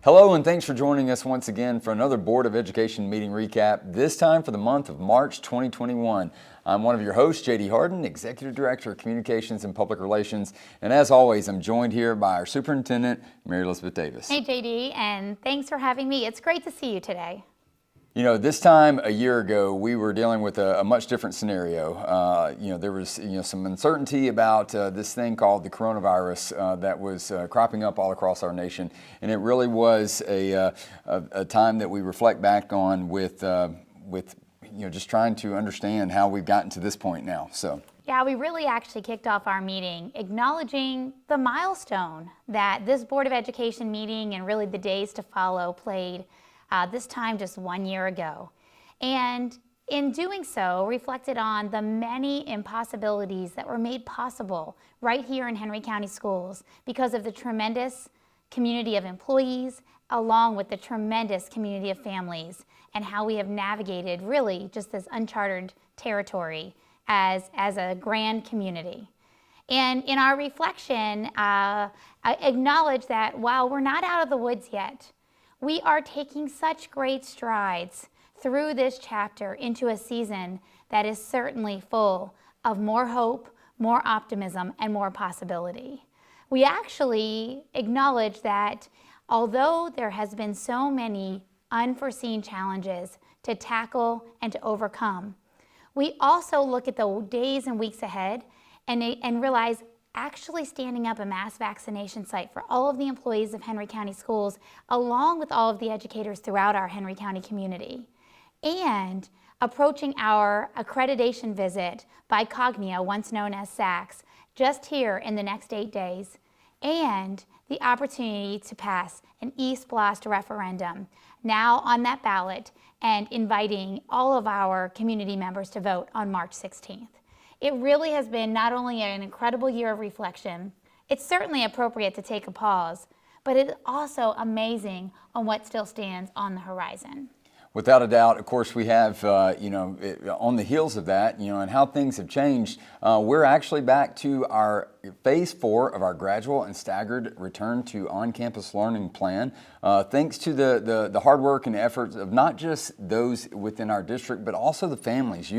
Hello and thanks for joining us once again for another Board of Education meeting recap, this time for the month of March 2021. I'm one of your hosts, J.D. Harden, Executive Director of Communications and Public Relations, and as always, I'm joined here by our Superintendent, Mary Elizabeth Davis. Hey J.D., and thanks for having me. It's great to see you today. You know, this time a year ago, we were dealing with a much different scenario. There was some uncertainty about this thing called the coronavirus that was cropping up all across our nation, and it really was a time that we reflect back on with just trying to understand how we've gotten to this point now. So. Yeah, we really actually kicked off our meeting acknowledging the milestone that this Board of Education meeting and really the days to follow played this time just 1 year ago. And in doing so, reflected on the many impossibilities that were made possible right here in Henry County Schools because of the tremendous community of employees, along with the tremendous community of families, and how we have navigated really just this uncharted territory as a grand community. And in our reflection, I acknowledge that while we're not out of the woods yet, we are taking such great strides through this chapter into a season that is certainly full of more hope, more optimism, and more possibility. We actually acknowledge that although there has been so many unforeseen challenges to tackle and to overcome, we also look at the days and weeks ahead and realize actually standing up a mass vaccination site for all of the employees of Henry County Schools, along with all of the educators throughout our Henry County community, and approaching our accreditation visit by Cognia, once known as SACS, just here in the next 8 days, and the opportunity to pass an East Blast referendum now on that ballot and inviting all of our community members to vote on March 16th. It really has been not only an incredible year of reflection, it's certainly appropriate to take a pause, but it's also amazing on what still stands on the horizon. Without a doubt, of course, we have, on the heels of that, and how things have changed, we're actually back to our phase 4 of our gradual and staggered return to on-campus learning plan. Thanks to the hard work and efforts of not just those within our district, but also the families,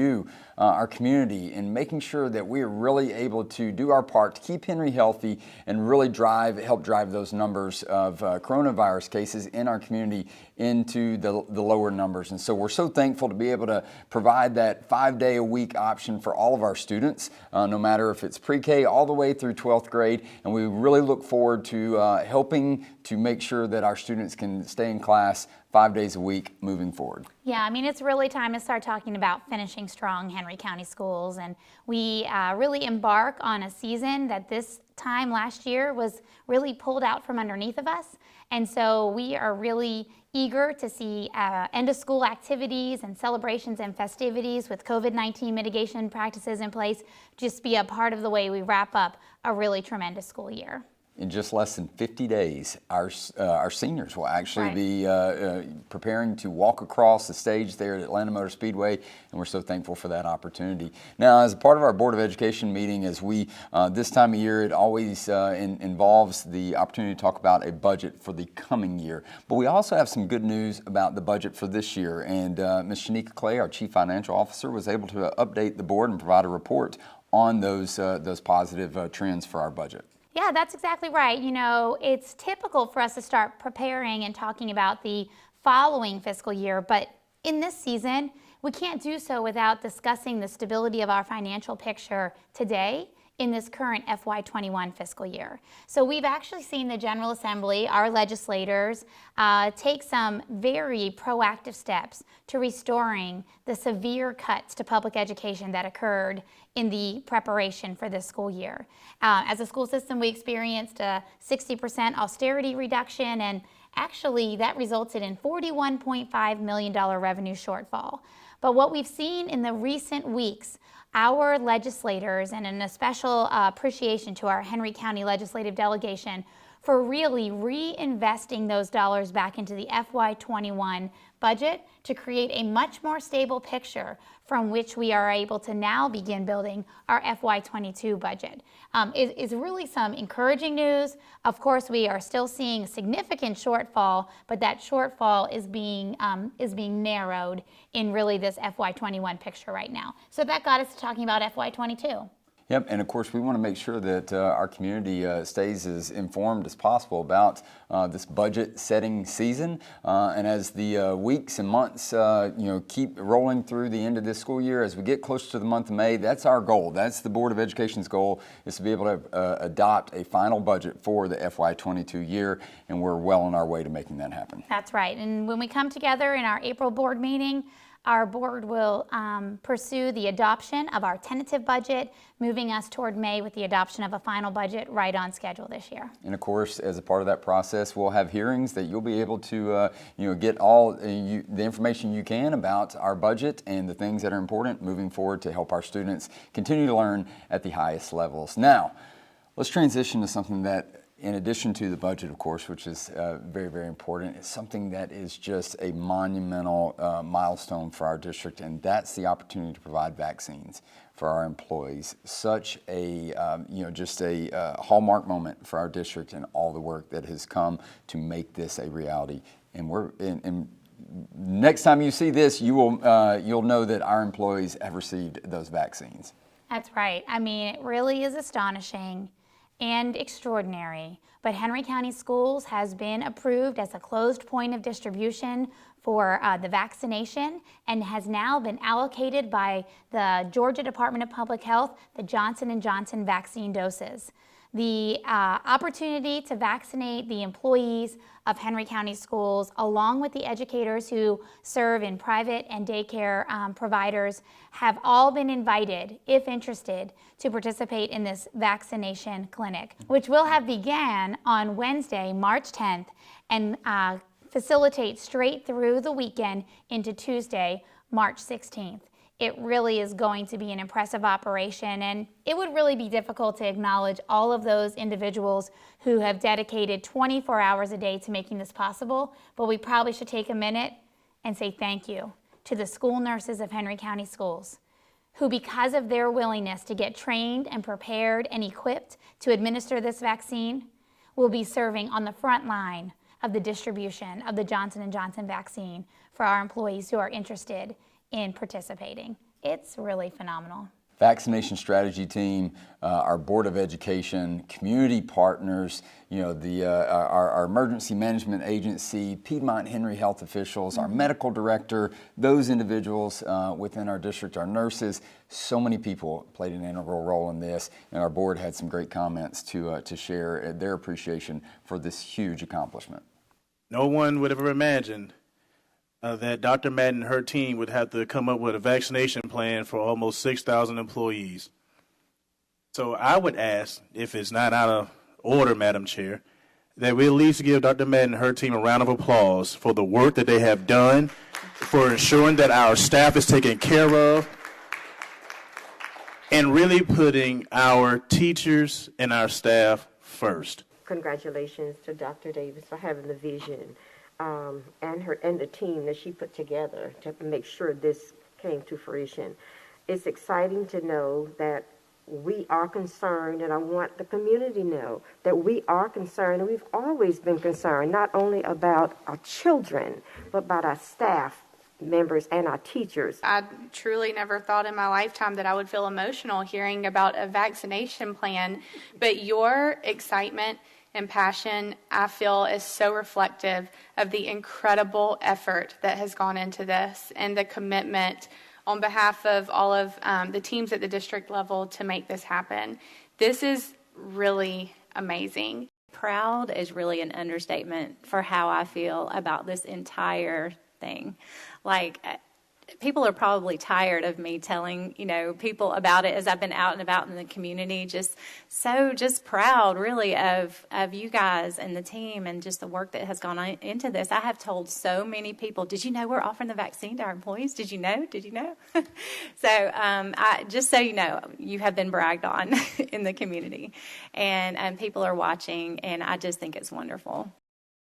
our community, in making sure that we are really able to do our part to keep Henry healthy and really help drive those numbers of coronavirus cases in our community into the lower numbers. And so we're so thankful to be able to provide that 5-day-a-week option for all of our students, no matter if it's pre-K all the way through 12th grade. And we really look forward to helping to make sure that our students can stay in class 5 days a week moving forward. Yeah, I mean, it's really time to start talking about finishing strong Henry County Schools. And we really embark on a season that this time last year was really pulled out from underneath of us. And so we are really eager to see end of school activities and celebrations and festivities with COVID-19 mitigation practices in place just be a part of the way we wrap up a really tremendous school year. In just less than 50 days, our seniors will actually be preparing to walk across the stage there at Atlanta Motor Speedway, and we're so thankful for that opportunity. Now, as a part of our Board of Education meeting, as we this time of year, it always involves the opportunity to talk about a budget for the coming year. But we also have some good news about the budget for this year, and Ms. Shanika Clay, our Chief Financial Officer, was able to update the board and provide a report on those positive trends for our budget. Yeah, that's exactly right. It's typical for us to start preparing and talking about the following fiscal year, but in this season, we can't do so without discussing the stability of our financial picture today in this current FY21 fiscal year. So we've actually seen the General Assembly, our legislators, take some very proactive steps to restoring the severe cuts to public education that occurred in the preparation for this school year. As a school system, we experienced a 60% austerity reduction, and actually that resulted in $41.5 million revenue shortfall. But what we've seen in the recent weeks, our legislators, and an especial appreciation to our Henry County legislative delegation for really reinvesting those dollars back into the FY21 budget to create a much more stable picture from which we are able to now begin building our FY22 budget. It is really some encouraging news. Of course, we are still seeing a significant shortfall, but that shortfall is being narrowed in really this FY21 picture right now. So that got us to talking about FY22. Yep, and of course we want to make sure that our community stays as informed as possible about this budget setting season. And as the weeks and months keep rolling through the end of this school year, as we get closer to the month of May, that's our goal. That's the Board of Education's goal, is to be able to adopt a final budget for the FY22 year, and we're well on our way to making that happen. That's right. And when we come together in our April board meeting, our board will pursue the adoption of our tentative budget, moving us toward May with the adoption of a final budget right on schedule this year. And of course, as a part of that process, we'll have hearings that you'll be able to get all the information you can about our budget and the things that are important moving forward to help our students continue to learn at the highest levels. Now, let's transition to something that, in addition to the budget, of course, which is very, very important, it's something that is just a monumental milestone for our district, and that's the opportunity to provide vaccines for our employees. Such a, just a hallmark moment for our district and all the work that has come to make this a reality. And next time you see this, you'll know that our employees have received those vaccines. That's right. I mean, it really is astonishing and extraordinary, but Henry County Schools has been approved as a closed point of distribution for the vaccination and has now been allocated by the Georgia Department of Public Health the Johnson & Johnson vaccine doses. The opportunity to vaccinate the employees of Henry County Schools, along with the educators who serve in private and daycare providers, have all been invited, if interested, to participate in this vaccination clinic, which will have began on Wednesday, March 10th, and facilitate straight through the weekend into Tuesday, March 16th. It really is going to be an impressive operation, and it would really be difficult to acknowledge all of those individuals who have dedicated 24 hours a day to making this possible, but we probably should take a minute and say thank you to the school nurses of Henry County Schools, who, because of their willingness to get trained and prepared and equipped to administer this vaccine, will be serving on the front line of the distribution of the Johnson & Johnson vaccine for our employees who are interested in participating. It's really phenomenal. Vaccination strategy team, our Board of Education, community partners, our emergency management agency, Piedmont Henry Health officials, our medical director, those individuals within our district, our nurses, so many people played an integral role in this, and our board had some great comments to share their appreciation for this huge accomplishment. No one would ever imagine that Dr. Madden and her team would have to come up with a vaccination plan for almost 6,000 employees. So I would ask, if it's not out of order, Madam Chair, that we at least give Dr. Madden and her team a round of applause for the work that they have done, for ensuring that our staff is taken care of, and really putting our teachers and our staff first. Congratulations to Dr. Davis for having the vision. And the team that she put together to make sure this came to fruition. It's exciting to know that we are concerned, and I want the community to know that we are concerned, and we've always been concerned, not only about our children, but about our staff members and our teachers. I truly never thought in my lifetime that I would feel emotional hearing about a vaccination plan, but your excitement and passion, I feel, is so reflective of the incredible effort that has gone into this and the commitment on behalf of all of the teams at the district level to make this happen. This is really amazing. Proud is really an understatement for how I feel about this entire thing. Like, people are probably tired of me telling, people about it as I've been out and about in the community. Just proud, really, of you guys and the team and just the work that has gone into this. I have told so many people, did you know we're offering the vaccine to our employees? Did you know? Did you know? So just so you know, you have been bragged on in the community, and people are watching, and I just think it's wonderful.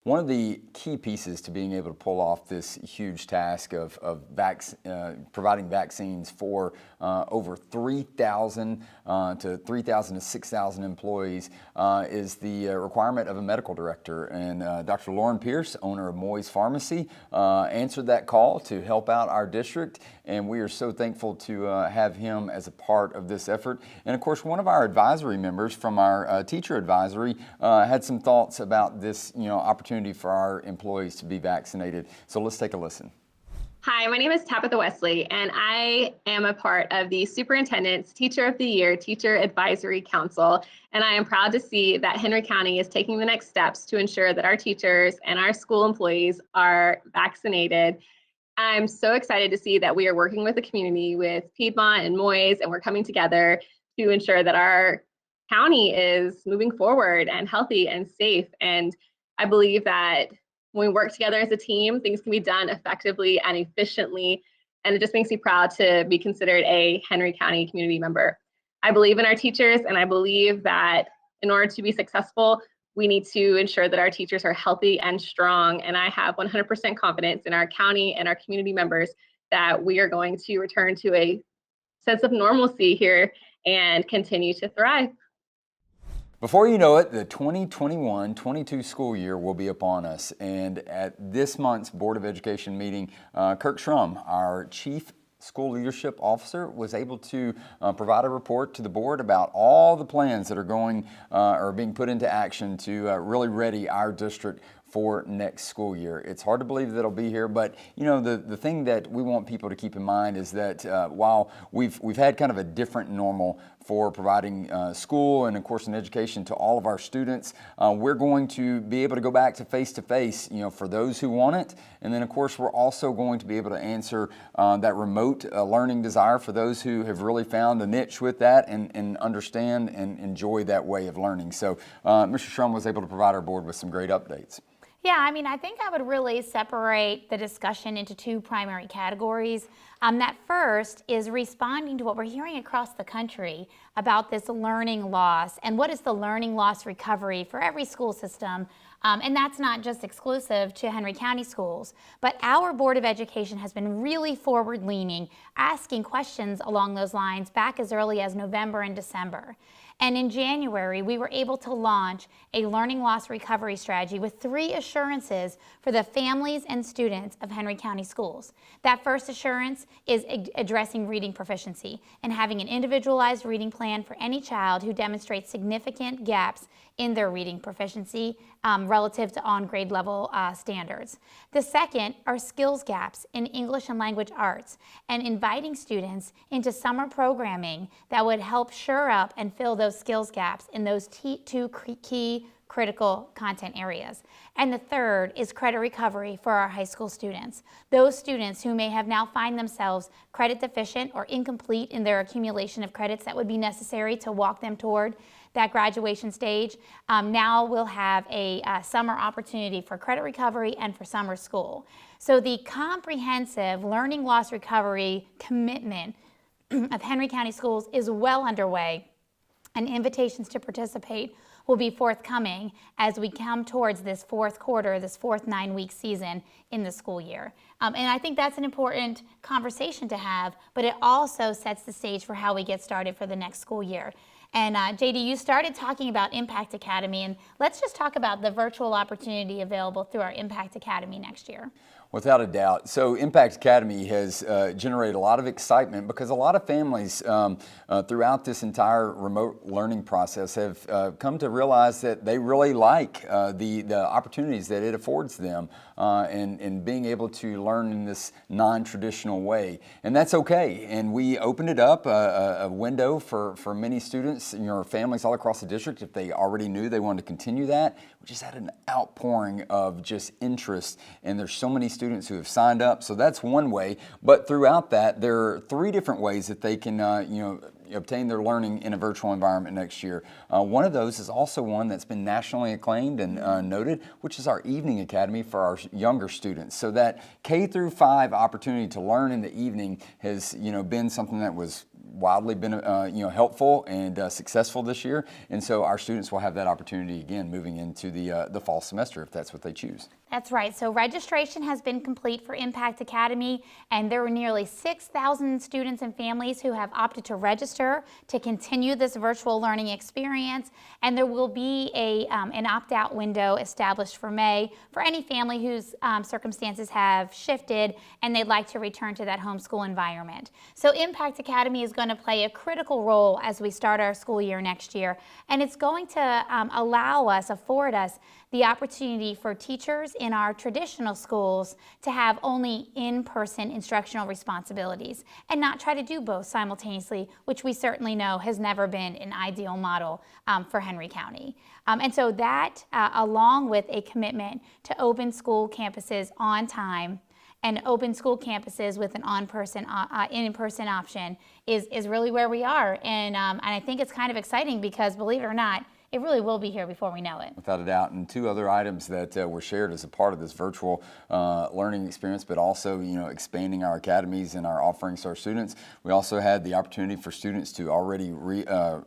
One of the key pieces to being able to pull off this huge task of providing vaccines for over 3,000 to 3,000 to 6,000 employees is the requirement of a medical director. And Dr. Lauren Pierce, owner of Moy's Pharmacy, answered that call to help out our district. And we are so thankful to have him as a part of this effort. And of course, one of our advisory members from our teacher advisory had some thoughts about this opportunity for our employees to be vaccinated. So let's take a listen. Hi, my name is Tabitha Wesley, and I am a part of the Superintendent's Teacher of the Year Teacher Advisory Council. And I am proud to see that Henry County is taking the next steps to ensure that our teachers and our school employees are vaccinated. I'm so excited to see that we are working with the community, with Piedmont and Moy's, and we're coming together to ensure that our county is moving forward and healthy and safe. And I believe that when we work together as a team, things can be done effectively and efficiently. And it just makes me proud to be considered a Henry County community member. I believe in our teachers, and I believe that in order to be successful, we need to ensure that our teachers are healthy and strong. And I have 100% confidence in our county and our community members that we are going to return to a sense of normalcy here and continue to thrive. Before you know it, the 2021-22 school year will be upon us. And at this month's Board of Education meeting, Kirk Schrum, our Chief School Leadership Officer, was able to provide a report to the board about all the plans that are being put into action to really ready our district for next school year. It's hard to believe that it'll be here, but the thing that we want people to keep in mind is that while we've had kind of a different normal for providing school and of course an education to all of our students, we're going to be able to go back to face-to-face, for those who want it. And then of course we're also going to be able to answer that remote learning desire for those who have really found a niche with that and understand and enjoy that way of learning. So Mr. Schrum was able to provide our board with some great updates. Yeah, I think I would really separate the discussion into two primary categories. That first is responding to what we're hearing across the country about this learning loss and what is the learning loss recovery for every school system. And that's not just exclusive to Henry County schools, but our Board of Education has been really forward-leaning, asking questions along those lines back as early as November and December. And in January, we were able to launch a learning loss recovery strategy with 3 assurances for the families and students of Henry County schools. That first assurance is addressing reading proficiency and having an individualized reading plan for any child who demonstrates significant gaps in their reading proficiency relative to on-grade level standards. The second are skills gaps in English and language arts and inviting students into summer programming that would help shore up and fill those skills gaps in those 2 key critical content areas. And the third is credit recovery for our high school students. Those students who may have now find themselves credit deficient or incomplete in their accumulation of credits that would be necessary to walk them toward that graduation stage, now will have a summer opportunity for credit recovery and for summer school. So the comprehensive learning loss recovery commitment of Henry County Schools is well underway, and invitations to participate will be forthcoming as we come towards this fourth quarter, this fourth 9-week season in the school year. And I think that's an important conversation to have, but it also sets the stage for how we get started for the next school year. And JD, you started talking about Impact Academy, and let's just talk about the virtual opportunity available through our Impact Academy next year. Without a doubt. So Impact Academy has generated a lot of excitement because a lot of families throughout this entire remote learning process have come to realize that they really like the opportunities that it affords them and being able to learn in this non-traditional way. And that's okay. And we opened it up, a window for many students, families all across the district, if they already knew they wanted to continue that. We just had an outpouring of just interest, and there's so many students students who have signed up. So that's one way. But throughout that, there are 3 different ways that they can, obtain their learning in a virtual environment next year. One of those is also one that's been nationally acclaimed and noted, which is our Evening Academy for our younger students. So that K through 5 opportunity to learn in the evening has, been something that was wildly been helpful and successful this year, and so our students will have that opportunity again moving into the fall semester if that's what they choose. That's right. So registration has been complete for Impact Academy, and there were nearly 6,000 students and families who have opted to register to continue this virtual learning experience. And there will be an opt-out window established for May for any family whose circumstances have shifted and they'd like to return to that homeschool environment. So Impact Academy is going to play a critical role as we start our school year next year, and it's going to afford us the opportunity for teachers in our traditional schools to have only in-person instructional responsibilities and not try to do both simultaneously, which we certainly know has never been an ideal model for Henry County. And so that, along with a commitment to open school campuses on time and open school campuses with an in-person option is really where we are. And I think it's kind of exciting because, believe it or not, it really will be here before we know it. Without a doubt. And 2 other items that were shared as a part of this virtual learning experience, but also, expanding our academies and our offerings to our students. We also had the opportunity for students to already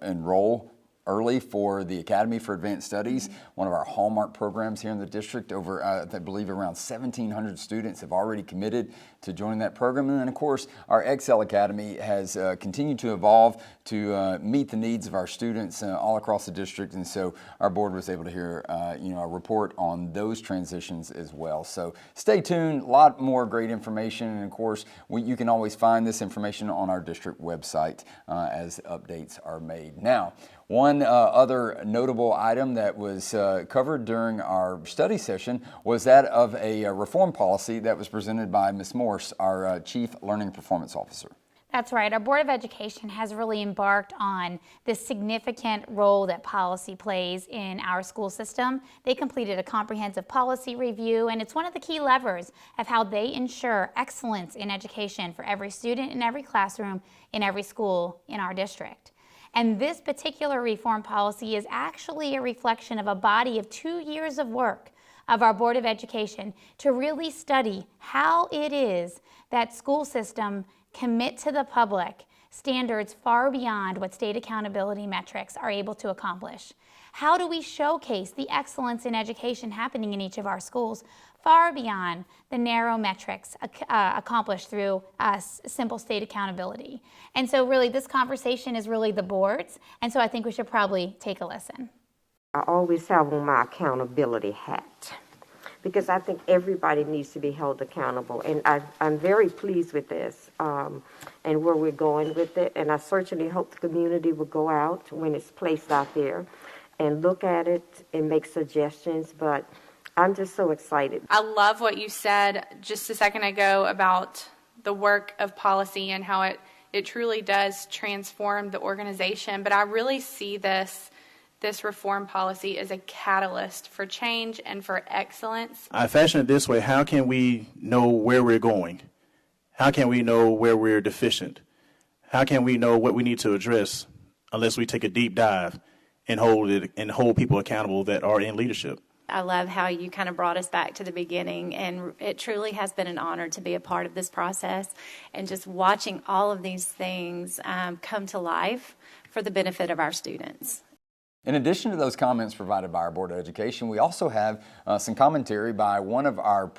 enroll early for the Academy for Advanced Studies, one of our hallmark programs here in the district. Over, I believe, around 1,700 students have already committed to joining that program. And then, of course, our Excel Academy has continued to evolve to meet the needs of our students all across the district. And so our board was able to hear, a report on those transitions as well. So stay tuned. A lot more great information. And, of course, you can always find this information on our district website as updates are made. Now, one other notable item that was covered during our study session was that of a reform policy that was presented by Ms. Morse, our Chief Learning Performance Officer. That's right. Our Board of Education has really embarked on this significant role that policy plays in our school system. They completed a comprehensive policy review, and it's one of the key levers of how they ensure excellence in education for every student in every classroom in every school in our district. And this particular reform policy is actually a reflection of a body of 2 years of work of our Board of Education to really study how it is that school system commit to the public standards far beyond what state accountability metrics are able to accomplish. How do we showcase the excellence in education happening in each of our schools far beyond the narrow metrics accomplished through simple state accountability? And so really this conversation is really the board's, and so I think we should probably take a listen. I always have on my accountability hat because I think everybody needs to be held accountable. And I'm very pleased with this and where we're going with it. And I certainly hope the community will go out when it's placed out there and look at it and make suggestions. But I'm just so excited. I love what you said just a second ago about the work of policy and how it truly does transform the organization. But I really see this reform policy as a catalyst for change and for excellence. I fashion it this way: how can we know where we're going? How can we know where we're deficient? How can we know what we need to address unless we take a deep dive and hold people accountable that are in leadership? I love how you kind of brought us back to the beginning, and it truly has been an honor to be a part of this process and just watching all of these things come to life for the benefit of our students. In addition to those comments provided by our Board of Education, we also have some commentary by one of our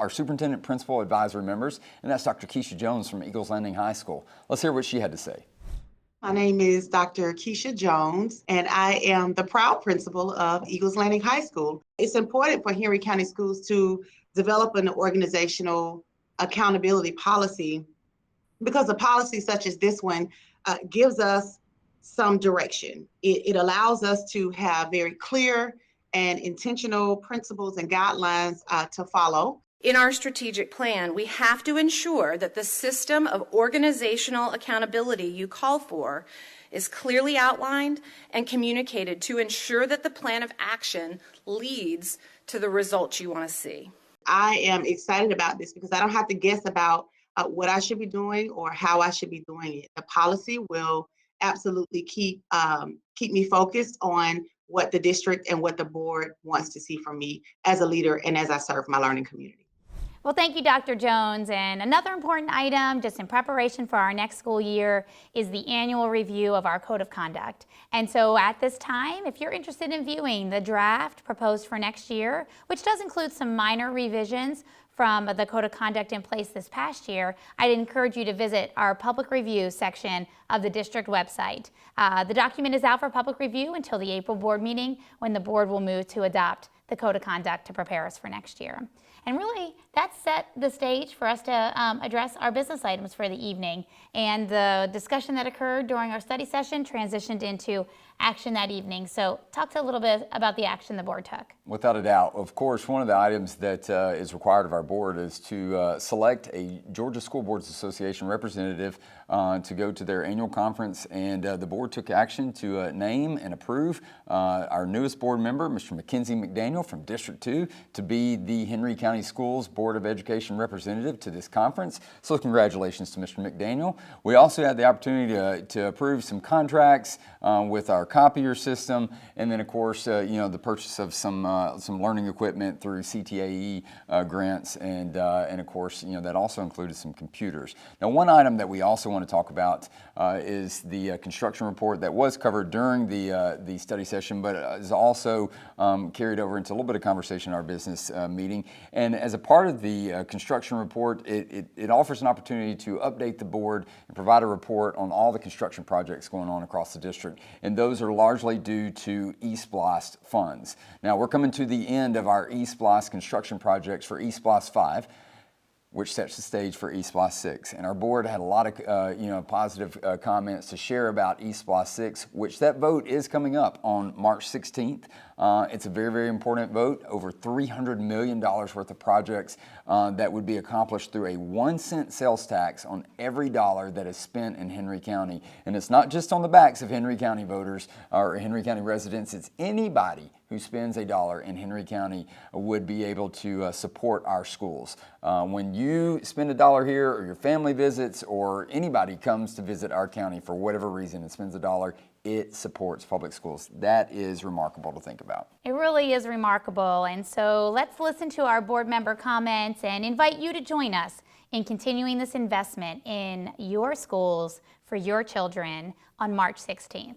superintendent principal advisory members, and that's Dr. Keisha Jones from Eagles Landing High School. Let's hear what she had to say. My name is Dr. Keisha Jones, and I am the proud principal of Eagles Landing High School. It's important for Henry County Schools to develop an organizational accountability policy because a policy such as this one gives us some direction. It allows us to have very clear and intentional principles and guidelines to follow. In our strategic plan, we have to ensure that the system of organizational accountability you call for is clearly outlined and communicated to ensure that the plan of action leads to the results you want to see. I am excited about this because I don't have to guess about what I should be doing or how I should be doing it. The policy will absolutely keep me focused on what the district and what the board wants to see from me as a leader and as I serve my learning community. Well, thank you, Dr. Jones. And another important item, just in preparation for our next school year, is the annual review of our Code of Conduct. And so at this time, if you're interested in viewing the draft proposed for next year, which does include some minor revisions from the Code of Conduct in place this past year, I'd encourage you to visit our public review section of the district website. The document is out for public review until the April board meeting, when the board will move to adopt the Code of Conduct to prepare us for next year. And really, that set the stage for us to address our business items for the evening. And the discussion that occurred during our study session transitioned into action that evening. So talk to a little bit about the action the board took. Without a doubt. Of course, one of the items that is required of our board is to select a Georgia School Boards Association representative to go to their annual conference, and the board took action to name and approve our newest board member, Mr. Mackenzie McDaniel from District 2, to be the Henry County Schools Board of Education representative to this conference. So congratulations to Mr. McDaniel. We also had the opportunity to approve some contracts with our copier system, and then of course the purchase of some learning equipment through CTAE grants, and of course that also included some computers. Now, one item that we also want to talk about is the construction report that was covered during the study session, but is also carried over into a little bit of conversation in our business meeting. And as a part of the construction report, it offers an opportunity to update the board and provide a report on all the construction projects going on across the district, and those are largely due to eSPLOST funds. Now, we're coming to the end of our eSPLOST construction projects for eSPLOST 5, which sets the stage for eSPLOST 6. And our board had a lot of positive comments to share about eSPLOST 6, which that vote is coming up on March 16th. It's a very, very important vote. Over $300 million worth of projects that would be accomplished through a 1-cent sales tax on every dollar that is spent in Henry County. And it's not just on the backs of Henry County voters or Henry County residents. It's anybody who spends a dollar in Henry County would be able to support our schools. When you spend a dollar here, or your family visits, or anybody comes to visit our county for whatever reason and spends a dollar, it supports public schools. That is remarkable to think about. It really is remarkable. And so let's listen to our board member comments and invite you to join us in continuing this investment in your schools for your children on March 16th.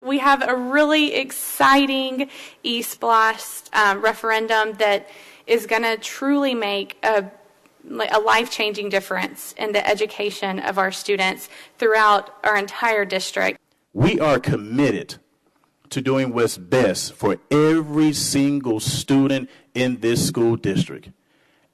We have a really exciting eSPLOST referendum that is going to truly make a life-changing difference in the education of our students throughout our entire district. We are committed to doing what's best for every single student in this school district.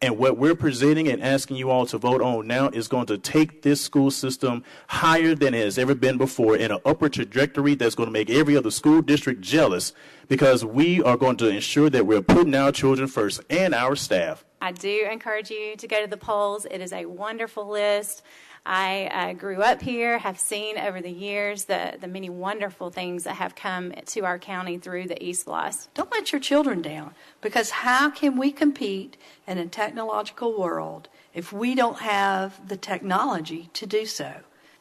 And what we're presenting and asking you all to vote on now is going to take this school system higher than it has ever been before, in an upward trajectory that's going to make every other school district jealous, because we are going to ensure that we're putting our children first and our staff. I do encourage you to go to the polls. It is a wonderful list. I grew up here, have seen over the years the many wonderful things that have come to our county through the eSPLOST. Don't let your children down, because how can we compete in a technological world if we don't have the technology to do so?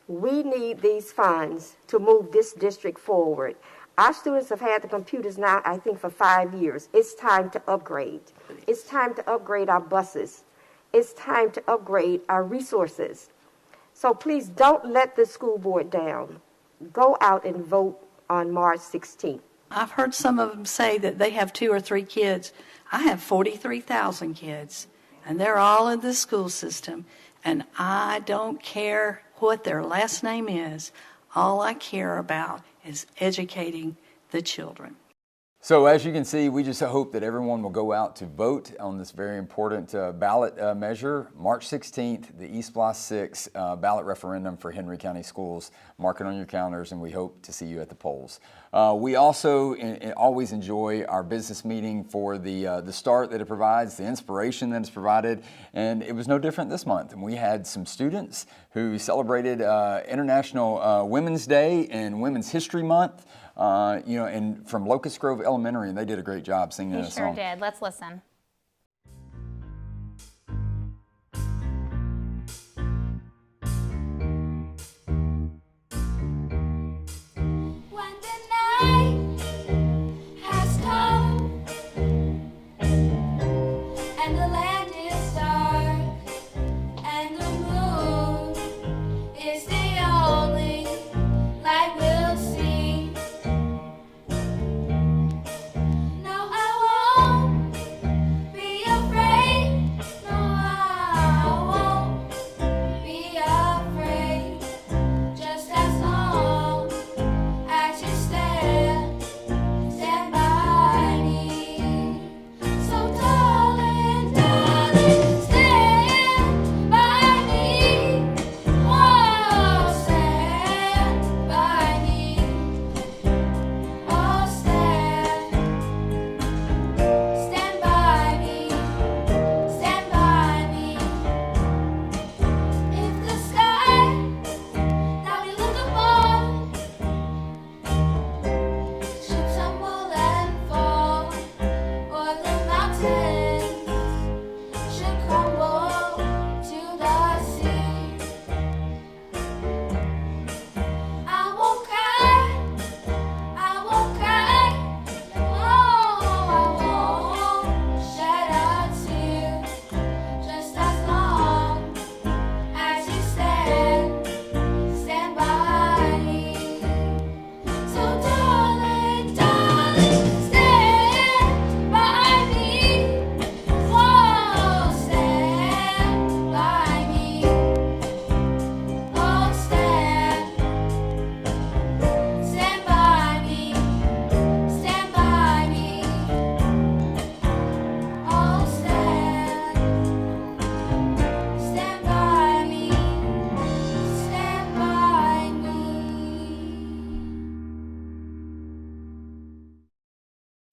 We need these funds to move this district forward. Our students have had the computers now, I think, for 5 years. It's time to upgrade. It's time to upgrade our buses. It's time to upgrade our resources. So please don't let the school board down. Go out and vote on March 16th. I've heard some of them say that they have 2 or 3 kids. I have 43,000 kids, and they're all in the school system, and I don't care what their last name is. All I care about is educating the children. So as you can see, we just hope that everyone will go out to vote on this very important ballot measure. March 16th, the eSPLOST 6 ballot referendum for Henry County Schools. Mark it on your calendars, and we hope to see you at the polls. We also always enjoy our business meeting for the start that it provides, the inspiration that it's provided, and it was no different this month. And we had some students who celebrated International Women's Day and Women's History Month. And from Locust Grove Elementary, and they did a great job singing that song. They sure did. Let's listen.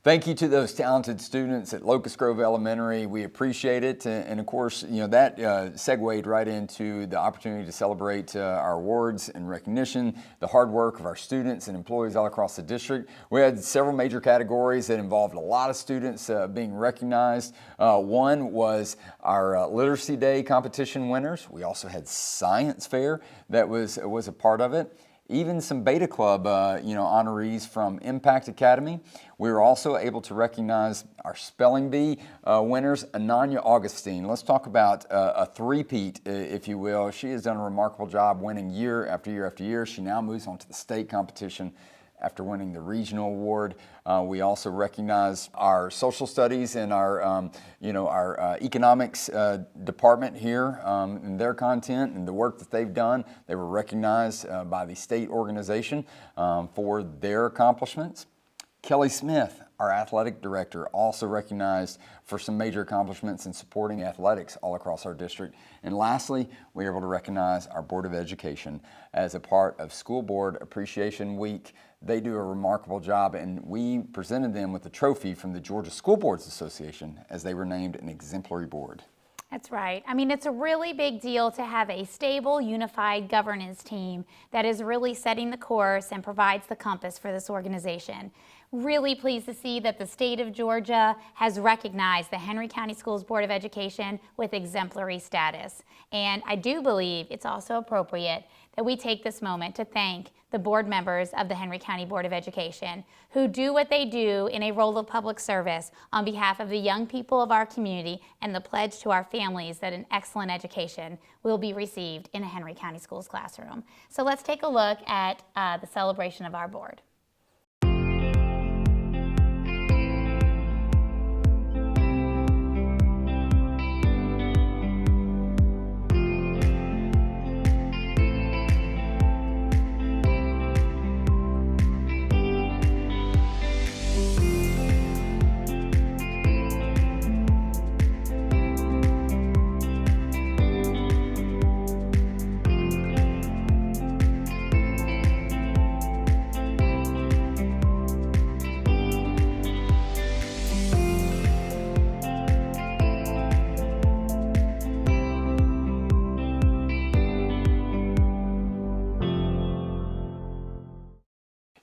Thank you to those talented students at Locust Grove Elementary. We appreciate it. And of course, that segued right into the opportunity to celebrate our awards and recognition, the hard work of our students and employees all across the district. We had several major categories that involved a lot of students being recognized. One was our Literacy Day competition winners. We also had Science Fair that was a part of it. Even some Beta Club, honorees from Impact Academy. We were also able to recognize our Spelling Bee winners, Ananya Augustine. Let's talk about a three-peat, if you will. She has done a remarkable job winning year after year after year. She now moves on to the state competition after winning the regional award. We also recognize our social studies and our economics department here and their content and the work that they've done. They were recognized by the state organization for their accomplishments. Kelly Smith, our athletic director, also recognized for some major accomplishments in supporting athletics all across our district. And lastly, we were able to recognize our Board of Education as a part of School Board Appreciation Week. They do a remarkable job, and we presented them with a trophy from the Georgia School Boards Association as they were named an exemplary board. That's right. I mean, it's a really big deal to have a stable, unified governance team that is really setting the course and provides the compass for this organization. Really pleased to see that the state of Georgia has recognized the Henry County Schools Board of Education with exemplary status. And I do believe it's also appropriate that we take this moment to thank the board members of the Henry County Board of Education who do what they do in a role of public service on behalf of the young people of our community and the pledge to our families that an excellent education will be received in a Henry County Schools classroom. So let's take a look at the celebration of our board.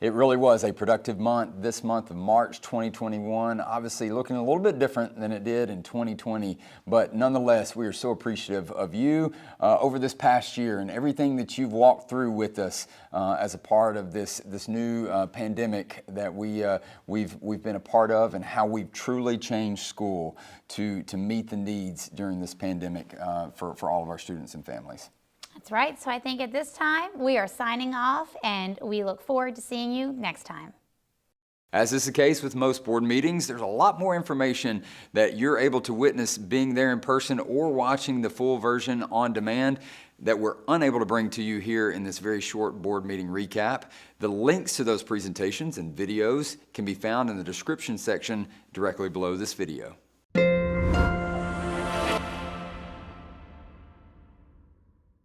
It really was a productive month, this month of March 2021, obviously looking a little bit different than it did in 2020, but nonetheless, we are so appreciative of you over this past year and everything that you've walked through with us as a part of this new pandemic that we've been a part of, and how we've truly changed school to meet the needs during this pandemic for all of our students and families. That's right. So I think at this time we are signing off, and we look forward to seeing you next time. As is the case with most board meetings, there's a lot more information that you're able to witness being there in person or watching the full version on demand that we're unable to bring to you here in this very short board meeting recap. The links to those presentations and videos can be found in the description section directly below this video.